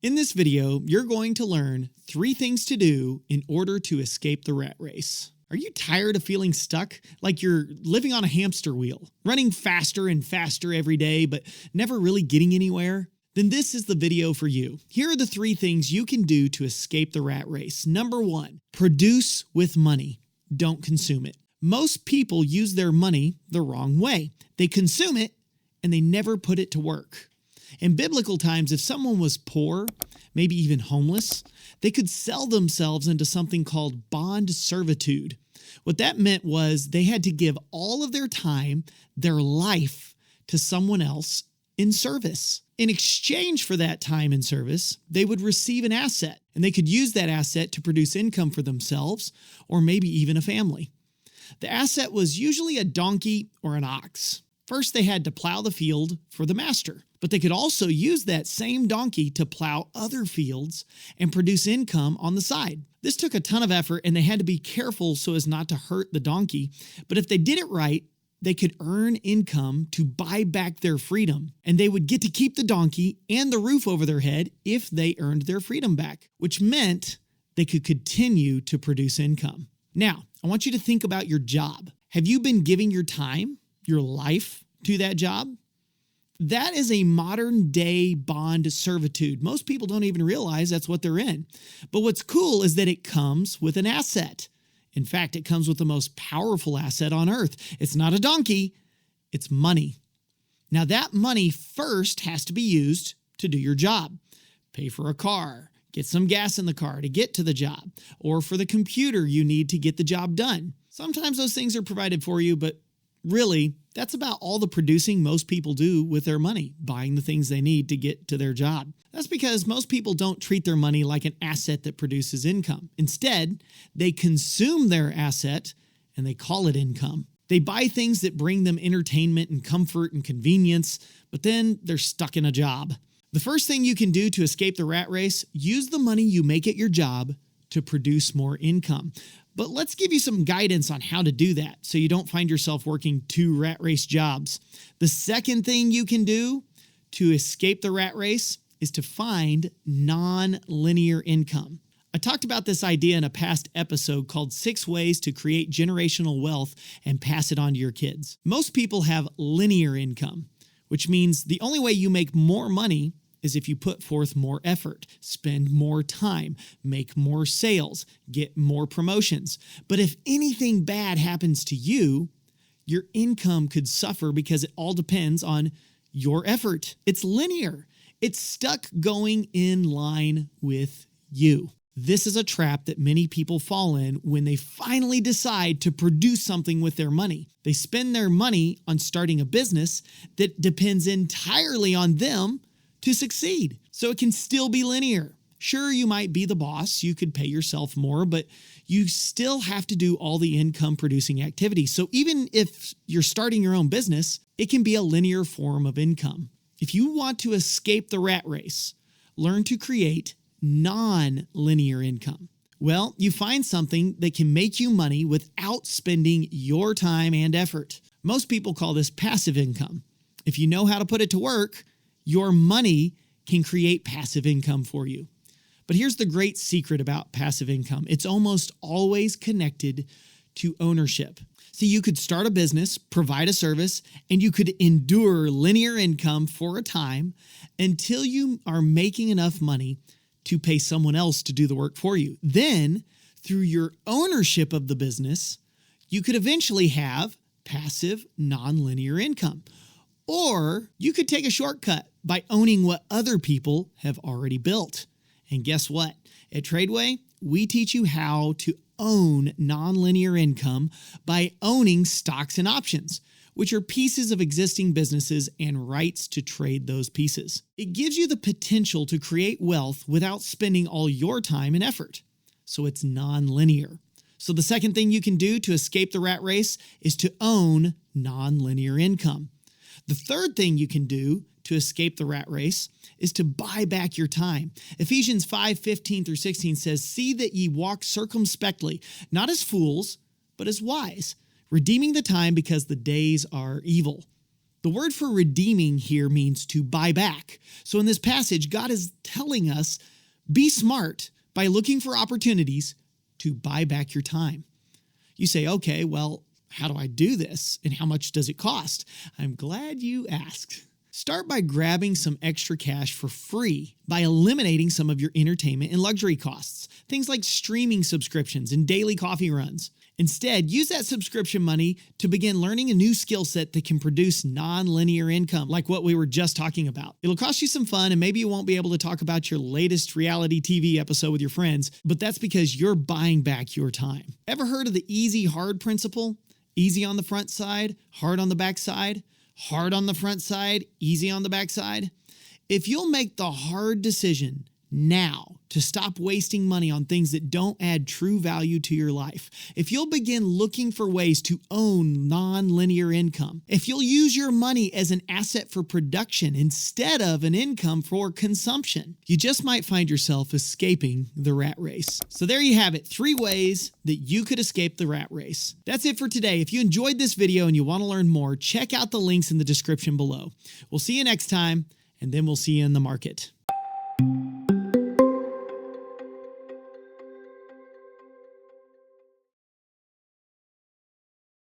In this video, you're going to learn 3 things to do in order to escape the rat race. Are you tired of feeling stuck? Like you're living on a hamster wheel, running faster and faster every day, but never really getting anywhere? Then this is the video for you. Here are the 3 things you can do to escape the rat race. Number 1, produce with money. Don't consume it. Most people use their money the wrong way. They consume it and they never put it to work. In biblical times, if someone was poor, maybe even homeless, they could sell themselves into something called bond servitude. What that meant was they had to give all of their time, their life, to someone else in service. In exchange for that time and service, they would receive an asset, and they could use that asset to produce income for themselves or maybe even a family. The asset was usually a donkey or an ox. First, they had to plow the field for the master, but they could also use that same donkey to plow other fields and produce income on the side. This took a ton of effort, and they had to be careful so as not to hurt the donkey. But if they did it right, they could earn income to buy back their freedom, and they would get to keep the donkey and the roof over their head if they earned their freedom back, which meant they could continue to produce income. Now, I want you to think about your job. Have you been giving your time, your life to that job? That is a modern day bond servitude. Most people don't even realize that's what they're in. But what's cool is that it comes with an asset. In fact, it comes with the most powerful asset on earth. It's not a donkey, it's money. Now that money first has to be used to do your job. Pay for a car, get some gas in the car to get to the job, or for the computer you need to get the job done. Sometimes those things are provided for you, but really, that's about all the producing most people do with their money, buying the things they need to get to their job. That's because most people don't treat their money like an asset that produces income. Instead, they consume their asset and they call it income. They buy things that bring them entertainment and comfort and convenience, but then they're stuck in a job. The first thing you can do to escape the rat race, use the money you make at your job to produce more income. But let's give you some guidance on how to do that so you don't find yourself working 2 rat race jobs. The second thing you can do to escape the rat race is to find non-linear income. I talked about this idea in a past episode called 6 Ways to Create Generational Wealth and Pass It On to Your Kids. Most people have linear income, which means the only way you make more money is if you put forth more effort, spend more time, make more sales, get more promotions. But if anything bad happens to you, your income could suffer because it all depends on your effort. It's linear. It's stuck going in line with you. This is a trap that many people fall in when they finally decide to produce something with their money. They spend their money on starting a business that depends entirely on them to succeed. So it can still be linear. Sure, you might be the boss, you could pay yourself more, but you still have to do all the income producing activities. So even if you're starting your own business, it can be a linear form of income. If you want to escape the rat race, learn to create non-linear income. Well, you find something that can make you money without spending your time and effort. Most people call this passive income. If you know how to put it to work, your money can create passive income for you. But here's the great secret about passive income. It's almost always connected to ownership. See, you could start a business, provide a service, and you could endure linear income for a time until you are making enough money to pay someone else to do the work for you. Then, through your ownership of the business, you could eventually have passive, non-linear income. Or you could take a shortcut by owning what other people have already built. And guess what? At TRADEway, we teach you how to own nonlinear income by owning stocks and options, which are pieces of existing businesses and rights to trade those pieces. It gives you the potential to create wealth without spending all your time and effort. So it's nonlinear. So the second thing you can do to escape the rat race is to own nonlinear income. The third thing you can do to escape the rat race is to buy back your time. Ephesians 5:15-16 says, "See that ye walk circumspectly, not as fools, but as wise, redeeming the time because the days are evil." The The word for redeeming here means to buy back. So in this passage, God is telling us, be smart by looking for opportunities to buy back your time. You say, okay, well, how do I do this? And how much does it cost? I'm glad you asked. Start by grabbing some extra cash for free by eliminating some of your entertainment and luxury costs, things like streaming subscriptions and daily coffee runs. Instead, use that subscription money to begin learning a new skill set that can produce non-linear income, like what we were just talking about. It'll cost you some fun, and maybe you won't be able to talk about your latest reality TV episode with your friends, but that's because you're buying back your time. Ever heard of the easy hard principle? Easy on the front side, hard on the back side. Hard on the front side, easy on the back side. If you'll make the hard decision now to stop wasting money on things that don't add true value to your life, if you'll begin looking for ways to own non-linear income, if you'll use your money as an asset for production instead of an income for consumption, you just might find yourself escaping the rat race. So there you have it, 3 ways that you could escape the rat race. That's it for today. If you enjoyed this video and you want to learn more, check out the links in the description below. We'll see you next time, and then we'll see you in the market.